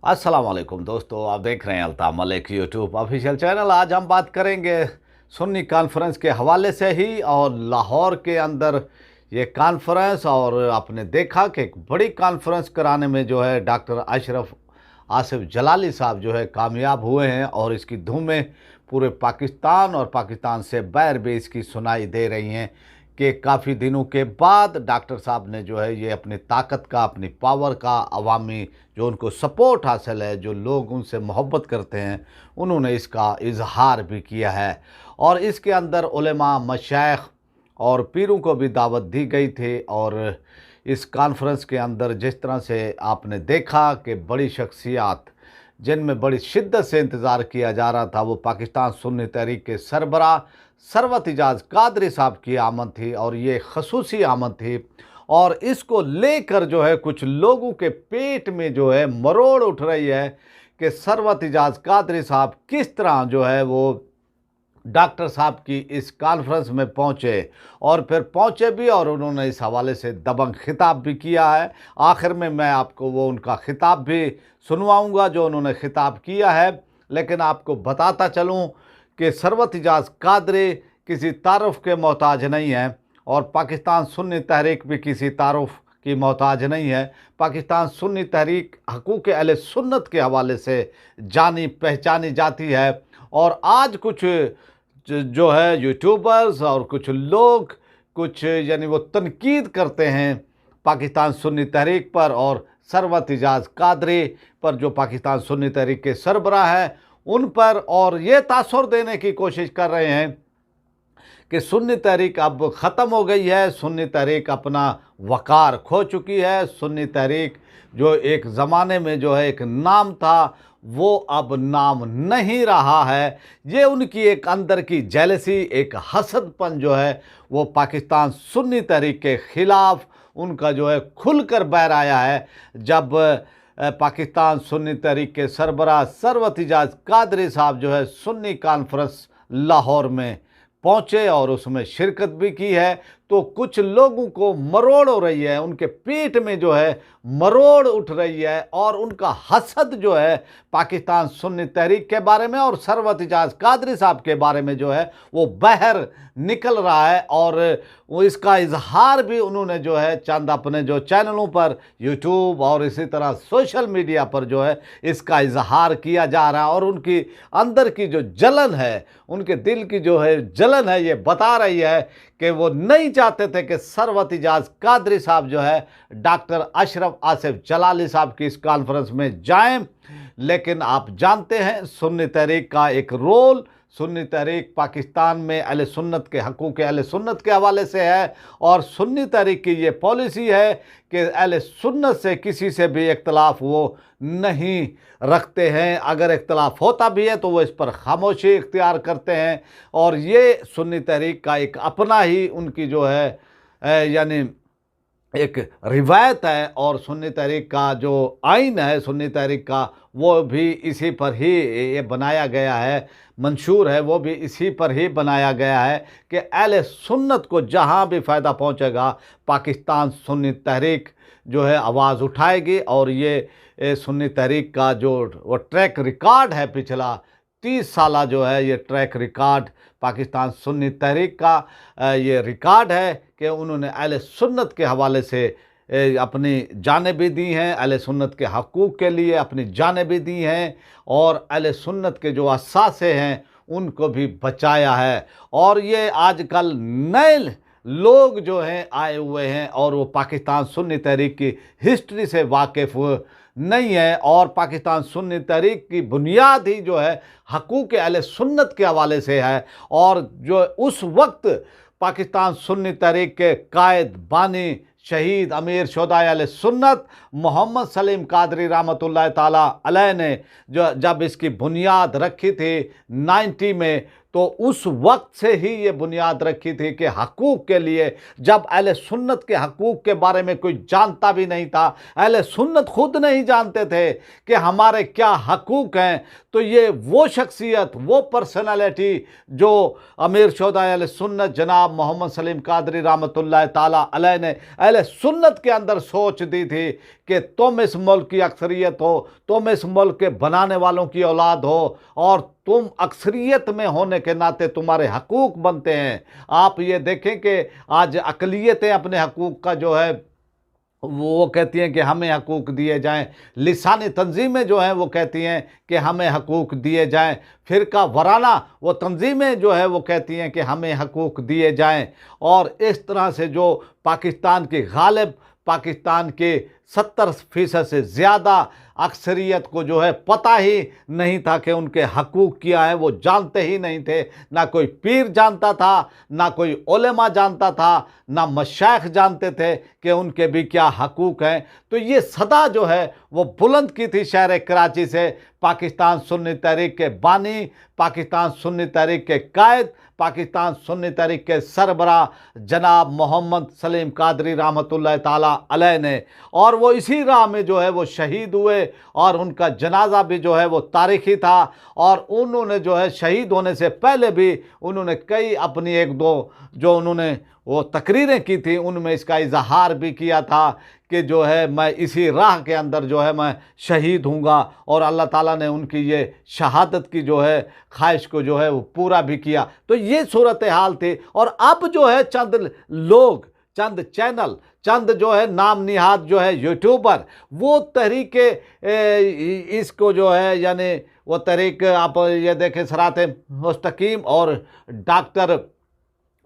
अस्सलाम वालेकुम दोस्तों, आप देख रहे हैं Altaf Malik YouTube official channel. आज हम बात करेंगे सुन्नी कॉन्फ्रेंस के हवाले से ही और लाहौर के अंदर ये कॉन्फ्रेंस। और आपने देखा कि एक बड़ी कॉन्फ्रेंस कराने में जो है डॉक्टर अशरफ आसिफ जलाली साहब जो है कामयाब हुए हैं और इसकी धूमें पूरे पाकिस्तान और पाकिस्तान से बाहर भी इसकी सुनाई दे रही हैं कि काफ़ी दिनों के बाद डॉक्टर साहब ने जो है ये अपनी ताकत का, अपनी पावर का, अवामी जो उनको सपोर्ट हासिल है, जो लोग उनसे मोहब्बत करते हैं, उन्होंने इसका इजहार भी किया है। और इसके अंदर उलेमा, मशाइख और पीरों को भी दावत दी गई थी। और इस कॉन्फ्रेंस के अंदर जिस तरह से आपने देखा कि बड़ी शख्सियात जिनमें बड़ी शिद्दत से इंतज़ार किया जा रहा था, वो पाकिस्तान सुन्नी तहरीक के सरबराह सरवत इजाज़ कादरी साहब की आमद थी और ये खसूसी आमद थी। और इसको लेकर जो है कुछ लोगों के पेट में जो है मरोड़ उठ रही है कि सरवत इजाज़ कादरी साहब किस तरह जो है वो डॉक्टर साहब की इस कॉन्फ्रेंस में पहुंचे और फिर पहुंचे भी और उन्होंने इस हवाले से दबंग खिताब भी किया है। आखिर में मैं आपको वो उनका खिताब भी सुनवाऊंगा जो उन्होंने खिताब किया है। लेकिन आपको बताता चलूं कि सरवत इजाज़ कादरी किसी तारुफ के मोहताज नहीं है और पाकिस्तान सुन्नी तहरीक भी किसी तारुफ की मोहताज नहीं है। पाकिस्तान सुन्नी तहरीक हकूक़ अहले सुन्नत के हवाले से जानी पहचानी जाती है। और आज कुछ जो है यूट्यूबर्स और कुछ लोग कुछ यानी वो तनकीद करते हैं पाकिस्तान सुन्नी तहरीक पर और सरवत इजाज़ कादरी पर, जो पाकिस्तान सुन्नी तहरीक के सरबराह हैं उन पर, और ये तासुर देने की कोशिश कर रहे हैं कि सुन्नी तहरीक अब ख़त्म हो गई है, सुन्नी तहरीक अपना वक़ार खो चुकी है। सुन्नी तहरीक जो एक ज़माने में जो है एक नाम था, वो अब नाम नहीं रहा है। ये उनकी एक अंदर की जेलसी, एक हसदपन जो है वो पाकिस्तान सुन्नी तहरीक के ख़िलाफ़ उनका जो है खुलकर बाहर आया है जब पाकिस्तान सुन्नी तहरीक के सरबराह सरवत इजाज़ कादरी साहब जो है सुन्नी कॉन्फ्रेंस लाहौर में पहुँचे और उसमें शिरकत भी की है। तो कुछ लोगों को मरोड़ हो रही है, उनके पेट में जो है मरोड़ उठ रही है और उनका हसद जो है पाकिस्तान सुन्नी तहरीक के बारे में और सरवत इजाज़ कादरी साहब के बारे में जो है वो बाहर निकल रहा है। और वो इसका इजहार भी उन्होंने जो है चंद अपने जो चैनलों पर यूट्यूब और इसी तरह सोशल मीडिया पर जो है इसका इजहार किया जा रहा है। और उनकी अंदर की जो जलन है, उनके दिल की जो है जलन है, ये बता रही है कि वो नहीं चाहते थे कि सरवत इजाज़ कादरी साहब जो है डॉक्टर अशरफ आसिफ जलाली साहब की इस कॉन्फ्रेंस में जाएं। लेकिन आप जानते हैं सुन्नी तहरीक का एक रोल, सुन्नी तहरीक पाकिस्तान में अहले सुन्नत के हकूक़ अहले सुन्नत के हवाले से है और सुन्नी तहरीक की ये पॉलिसी है कि अहले सुन्नत से किसी से भी इख्तलाफ वो नहीं रखते हैं। अगर इख्तलाफ होता भी है तो वो इस पर खामोशी इख्तियार करते हैं। और ये सुन्नी तहरीक का एक अपना ही उनकी जो है यानी एक रिवायत है और सुन्नी तहरीक का जो आइन है सुन्नी तहरीक का, वो भी इसी पर ही ये बनाया गया है, मंशूर है वो भी इसी पर ही बनाया गया है कि अहले सुन्नत को जहाँ भी फ़ायदा पहुँचेगा पाकिस्तान सुन्नी तहरीक जो है आवाज़ उठाएगी। और ये सुन्नी तहरीक का जो वो ट्रैक रिकॉर्ड है पिछला 30 साला जो है ये ट्रैक रिकॉर्ड पाकिस्तान सुन्नी तहरीक का ये रिकॉर्ड है कि उन्होंने अहले सुन्नत के हवाले से अपनी जानें भी दी हैं, अहले सुन्नत के हकूक़ के लिए अपनी जानें भी दी हैं और अहले सुन्नत के जो असासे हैं उनको भी बचाया है। और ये आजकल नए लोग जो हैं आए हुए हैं और वो पाकिस्तान सुन्नी तहरीक की हिस्ट्री से वाकिफ़ नहीं है और पाकिस्तान सुन्नी तहरीक की बुनियाद ही जो है हकूक़ अहले सुन्नत के हवाले से है। और जो उस वक्त पाकिस्तान सुन्नी तहरीक के कायद, बानी, शहीद, अमीर शुहदाए अहले सुन्नत मोहम्मद सलीम कादरी रहमतुल्लाह ताला अलैह ने जो जब इसकी बुनियाद रखी थी 90 में, तो उस वक्त से ही ये बुनियाद रखी थी कि हकूक़ के लिए, जब अहले सुन्नत के हकूक़ के बारे में कोई जानता भी नहीं था, अहले सुन्नत खुद नहीं जानते थे कि हमारे क्या हकूक़ हैं, तो ये वो शख्सियत, वो पर्सनालिटी जो अमीर शोधा अहले सुन्नत जनाब मोहम्मद सलीम कादरी रहमतुल्लाह ताला अलैह ने अहले सुन्नत के अंदर सोच दी थी कि तुम इस मुल्क की अक्सरियत हो, तुम इस मुल्क के बनाने वालों की औलाद हो, और तुम अक्सरियत में होने के नाते तुम्हारे हकूक़ बनते हैं। आप ये देखें कि आज अक़लियतें अपने हकूक़ का जो है वो कहती हैं कि हमें हकूक़ दिए जाएं, लिसानी तंजीमें जो हैं वो कहती हैं कि हमें हकूक़ दिए जाएं, फ़िरका वराना वो तंजीमें जो है वो कहती हैं कि हमें हकूक़ दिए जाएं। और इस तरह से जो पाकिस्तान की गालिब पाकिस्तान के 70% से ज़्यादा अक्सरियत को जो है पता ही नहीं था कि उनके हकूक़ क्या हैं, वो जानते ही नहीं थे। ना कोई पीर जानता था, ना कोई उलेमा जानता था, ना मशाइख जानते थे कि उनके भी क्या हकूक़ हैं। तो ये सदा जो है वो बुलंद की थी शहर कराची से पाकिस्तान सुन्नी तहरीक के बानी, पाकिस्तान सुन्नी तहरीक के कायद, पाकिस्तान सुन्नी तहरीक के सरबरा जनाब मोहम्मद सलीम कादरी रहमतुल्लाह ताला अलैह ने। और वो इसी राह में जो है वो शहीद हुए, और उनका जनाजा भी जो है वो तारीख़ी था। और उन्होंने जो है शहीद होने से पहले भी उन्होंने कई अपनी एक दो जो उन्होंने वो तकरीरें की थी, उनमें इसका इजहार भी किया था कि जो है मैं इसी राह के अंदर जो है मैं शहीद हूँगा, और अल्लाह ताला ने उनकी ये शहादत की जो है ख्वाहिश को जो है वो पूरा भी किया। तो ये सूरत हाल थी। और अब जो है चंद लोग, चंद चैनल, चंद जो है नाम निहाद जो है यूट्यूबर, वो तहरीके इसको जो है यानी वो तहरीक आप ये देखें सरात मुस्तकीम और डॉक्टर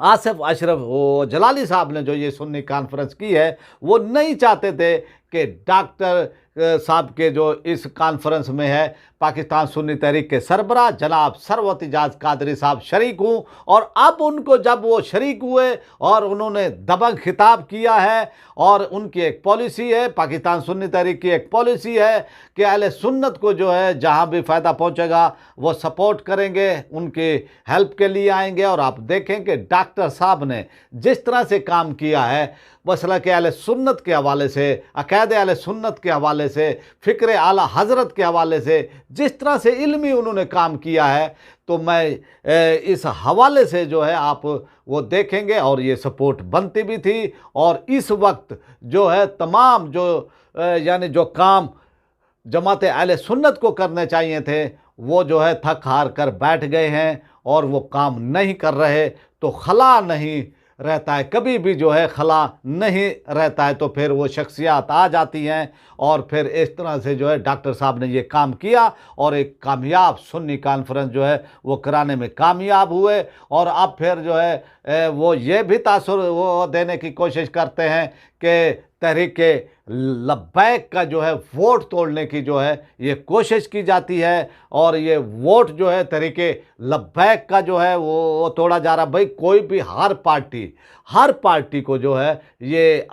आसिफ अशरफ वो जलाली साहब ने जो ये सुन्नी कॉन्फ्रेंस की है, वो नहीं चाहते थे कि डॉक्टर साहब के जो इस कॉन्फ्रेंस में है पाकिस्तान सुन्नी तहरीक के सरबराह जनाब सरवत इजाज़ कादरी साहब शरीक हूँ। और अब उनको जब वो शरीक हुए और उन्होंने दबंग खिताब किया है, और उनकी एक पॉलिसी है, पाकिस्तान सुन्नी तहरीक की एक पॉलिसी है कि अहले सुन्नत को जो है जहाँ भी फ़ायदा पहुँचेगा वो सपोर्ट करेंगे, उनके हेल्प के लिए आएंगे। और आप देखें कि डॉक्टर साहब ने जिस तरह से काम किया है मसला के अहले सुन्नत के हवाले से, अक़ायदे अहले सुन्नत के हवाले से, फ़िक्र आला हज़रत के हवाले से जिस तरह से इल्मी उन्होंने काम किया है, तो मैं इस हवाले से जो है आप वो देखेंगे। और ये सपोर्ट बनती भी थी। और इस वक्त जो है तमाम जो यानी जो काम जमात अहले सुन्नत को करने चाहिए थे, वो जो है थक हार कर बैठ गए हैं और वो काम नहीं कर रहे। तो खला नहीं रहता है, कभी भी जो है खला नहीं रहता है, तो फिर वो शख्सियात आ जाती हैं। और फिर इस तरह से जो है डॉक्टर साहब ने ये काम किया और एक कामयाब सुन्नी कॉन्फ्रेंस जो है वो कराने में कामयाब हुए। और अब फिर जो है वो ये भी तासुर वो देने की कोशिश करते हैं कि तहरीक लब्बैक का जो है वोट तोड़ने की जो है ये कोशिश की जाती है। और ये वोट जो है तहरीक लब्बैक का जो है वो तोड़ा जा रहा। भाई कोई भी हर पार्टी को जो है ये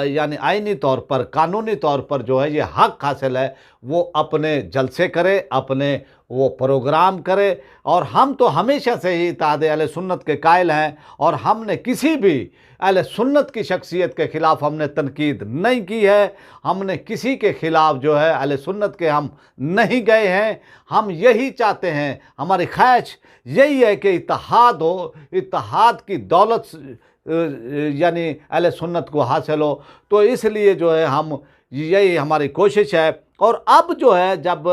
यानी आईनी तौर पर, कानूनी तौर पर जो है ये हक हासिल है, वो अपने जलसे करे, अपने वो प्रोग्राम करे। और हम तो हमेशा से ही इत्तेहाद अहले सुन्नत के कायल हैं, और हमने किसी भी अहले सुन्नत की शख्सियत के ख़िलाफ़ हमने तनकीद नहीं की है, हमने किसी के ख़िलाफ़ जो है अहले सुन्नत के हम नहीं गए हैं। हम यही चाहते हैं, हमारी ख्वाहिश यही है कि इत्तेहाद हो, इत्तेहाद की दौलत यानी अहले सुन्नत को हासिल हो। तो इसलिए जो है हम यही हमारी कोशिश है। और अब जो है जब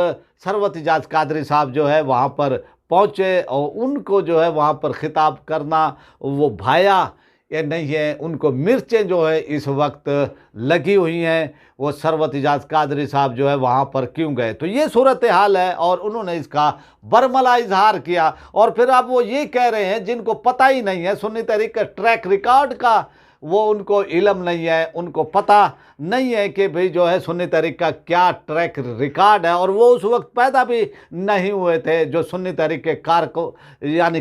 सरवत इजाज़ कादरी साहब जो है वहाँ पर पहुँचे और उनको जो है वहाँ पर ख़िताब करना वो भाया ये नहीं है, उनको मिर्चें जो है इस वक्त लगी हुई हैं। वो सरवत इजाज़ कादरी साहब जो है वहाँ पर क्यों गए, तो ये सूरत हाल है। और उन्होंने इसका बरमला इजहार किया। और फिर अब वो ये कह रहे हैं जिनको पता ही नहीं है सुन्नी तहरीक के ट्रैक रिकॉर्ड का, वो उनको इल्म नहीं है, उनको पता नहीं है कि भाई जो है सुन्नी तहरीक का क्या ट्रैक रिकॉर्ड है। और वो उस वक्त पैदा भी नहीं हुए थे जो सुन्नी तहरीक के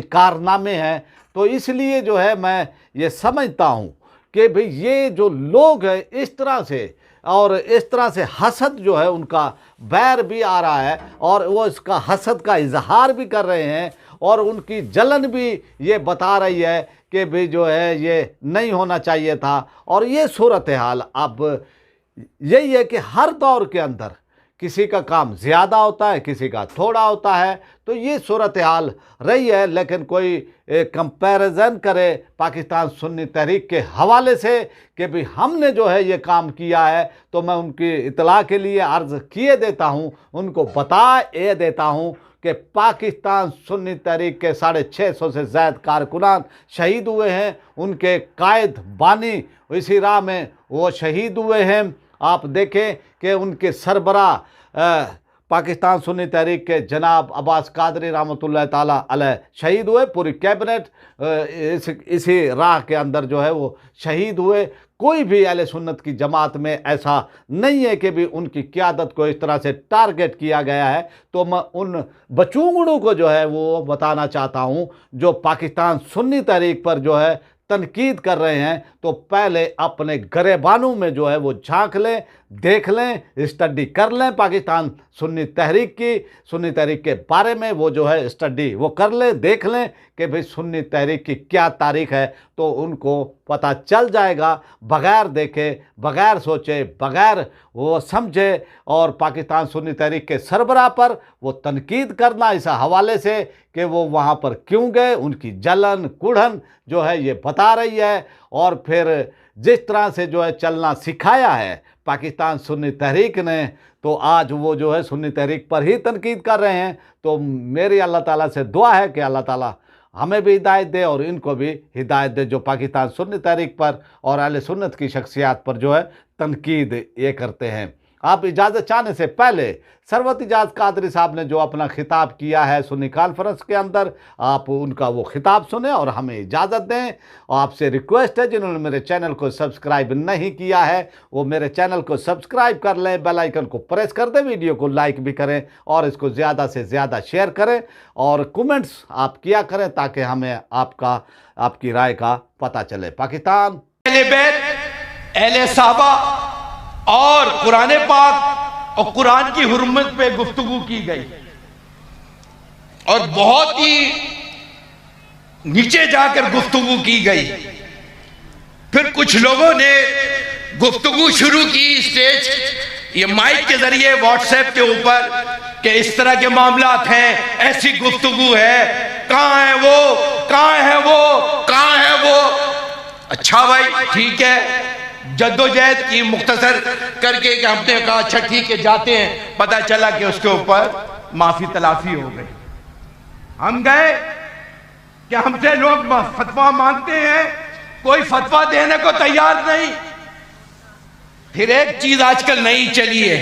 कारनामे हैं। तो इसलिए जो है मैं ये समझता हूँ कि भाई ये जो लोग हैं इस तरह से और इस तरह से हसद जो है उनका बैर भी आ रहा है और वो इसका हसद का इजहार भी कर रहे हैं और उनकी जलन भी ये बता रही है कि भाई जो है ये नहीं होना चाहिए था। और ये सूरत हाल अब यही है कि हर दौर के अंदर किसी का काम ज़्यादा होता है, किसी का थोड़ा होता है, तो ये सूरत हाल रही है। लेकिन कोई कंपैरिजन करे पाकिस्तान सुन्नी तहरीक के हवाले से कि भाई हमने जो है ये काम किया है, तो मैं उनकी इतला के लिए अर्ज़ किए देता हूँ, उनको बता देता हूँ कि पाकिस्तान सुन्नी तहरीक के 650 से ज़्यादा कारकुनान शहीद हुए हैं, उनके कायद बानी इसी राह में वो शहीद हुए हैं। आप देखें कि उनके सरबरा पाकिस्तान सुन्नी तहरीक के जनाब अब्बास कादरी रहमतुल्लाह ताला अलैह शहीद हुए, पूरी कैबिनेट इसी राह के अंदर जो है वो शहीद हुए। कोई भी अहले सुन्नत की जमात में ऐसा नहीं है कि भी उनकी क़यादत को इस तरह से टारगेट किया गया है। तो मैं उन बचूंगड़ों को जो है वो बताना चाहता हूँ जो पाकिस्तान सुन्नी तहरीक पर जो है तनकीद कर रहे हैं, तो पहले अपने गरेबानों में जो है वो झांक लें, देख लें, स्टडी कर लें पाकिस्तान सुन्नी तहरीक की, सुन्नी तहरीक के बारे में वो जो है स्टडी वो कर लें, देख लें कि भाई सुन्नी तहरीक की क्या तारीख़ है, तो उनको पता चल जाएगा। बग़ैर देखे, बग़ैर सोचे, बग़ैर वो समझे और पाकिस्तान सुन्नी तहरीक के सरबराह पर वो तनकीद करना इस हवाले से कि वो वहाँ पर क्यों गए, उनकी जलन कुढ़न जो है ये बता रही है। और फिर जिस तरह से जो है चलना सिखाया है पाकिस्तान सुन्नी तहरीक ने, तो आज वो जो है सुन्नी तहरीक पर ही तनकीद कर रहे हैं। तो मेरी अल्लाह ताला से दुआ है कि अल्लाह ताला हमें भी हिदायत दे और इनको भी हिदायत दे जो पाकिस्तान सुन्नी तहरीक पर और अहले सुन्नत की शख्सियात पर जो है तनकीद ये करते हैं। आप इजाज़त चाहने से पहले सरवत इजाज़ कादरी साहब ने जो अपना खिताब किया है सुन्नी कॉन्फ्रेंस के अंदर, आप उनका वो खिताब सुने और हमें इजाज़त दें। और आपसे रिक्वेस्ट है जिन्होंने मेरे चैनल को सब्सक्राइब नहीं किया है वो मेरे चैनल को सब्सक्राइब कर लें, बेल आइकन को प्रेस कर दें, वीडियो को लाइक भी करें और इसको ज़्यादा से ज़्यादा शेयर करें और कमेंट्स आप किया करें ताकि हमें आपकी राय का पता चले। पाकिस्तान अहले बैत, अहले साहबा और कुरान पाक और कुरान की हुर्मत पे गुफ्तगू की गई और बहुत ही नीचे जाकर गुफ्तगू की गई। फिर कुछ लोगों ने गुफ्तगू शुरू की स्टेज ये माइक के जरिए व्हाट्सएप के ऊपर कि इस तरह के मामलात हैं, ऐसी गुफ्तगू है, कहाँ है वो, कहाँ है वो, कहाँ है वो। अच्छा भाई ठीक है, जद्दोजहद की मुख्तसर करके कि हमने कहा अच्छा ठीक है जाते हैं, पता चला कि उसके ऊपर माफी तलाफी हो गई। हम गए कि हमसे लोग फतवा मांगते हैं, कोई फतवा देने को तैयार नहीं। फिर एक चीज आजकल नई चली है,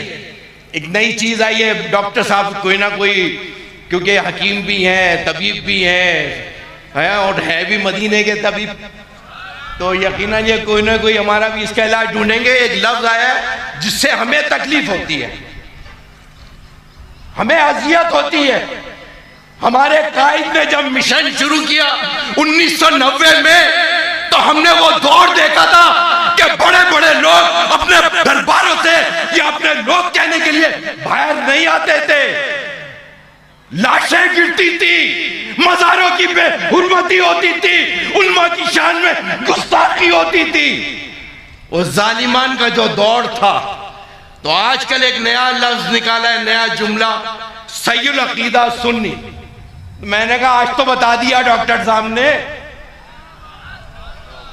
एक नई चीज आई है, डॉक्टर साहब कोई ना कोई, क्योंकि हकीम भी हैं, तबीब भी हैं और है भी मदीने के तबीब, तो यकीनन ये कोई ना कोई हमारा भी इसका इलाज ढूंढेंगे। एक लफ्ज आया जिससे हमें तकलीफ होती है, हमें अजियत होती है। हमारे कायद ने जब मिशन शुरू किया 1990 में, तो हमने वो दौर देखा था कि बड़े बड़े लोग अपने दरबारों से या अपने लोग कहने के लिए बाहर नहीं आते थे, लाशें गिरती थी, मज़ारों की बेहुरमती होती थी, उल्मा की शान में गुस्ताखी होती थी। वो जालिमान का जो दौर था, तो आजकल एक नया लफ्ज निकाला है, नया जुमला, सय्युल अकीदा सुन्नी। मैंने कहा आज तो बता दिया डॉक्टर साहब ने,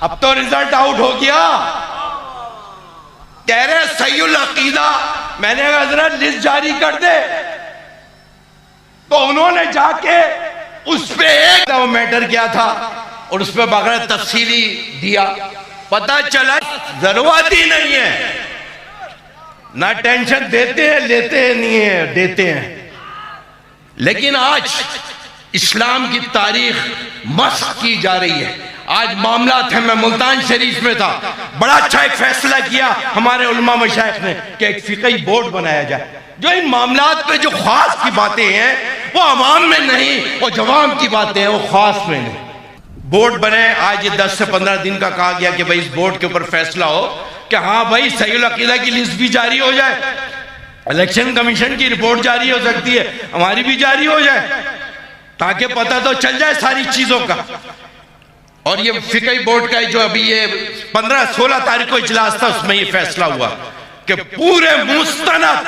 अब तो रिजल्ट आउट हो गया। कह रहे सय्युल अकीदा, मैंने कहा जरा लिस्ट जारी कर दे, तो उन्होंने जाके उस पे एक मैटर किया था और उस पे बगैर तफसीली दिया, पता चला जरूरत ही नहीं है, ना टेंशन देते हैं, लेते हैं, नहीं है देते हैं। लेकिन आज इस्लाम की तारीख मस्ख की जा रही है। आज मामला थे, मैं मुल्तान शरीफ में था, बड़ा अच्छा एक फैसला किया हमारे उलमा मशाइख ने कि एक फिक़ही बोर्ड बनाया जाए जो इन मामलात पे जो खास की बातें हैं वो अवाम में नहीं, वो जवाम की बातें हैं वो खास में नहीं। बोर्ड बने। आज ये 10 से 15 दिन का कहा गया कि भाई इस बोर्ड के ऊपर फैसला हो कि हाँ भाई सहीउल अकीदा की लिस्ट भी जारी हो जाए, इलेक्शन कमीशन की रिपोर्ट जारी हो सकती है, हमारी भी जारी हो जाए, ताकि पता तो चल जाए सारी चीजों का। और ये फिकही बोर्ड का जो अभी ये 15-16 तारीख को इजलास था, उसमें ये फैसला हुआ कि पूरे मुस्तनद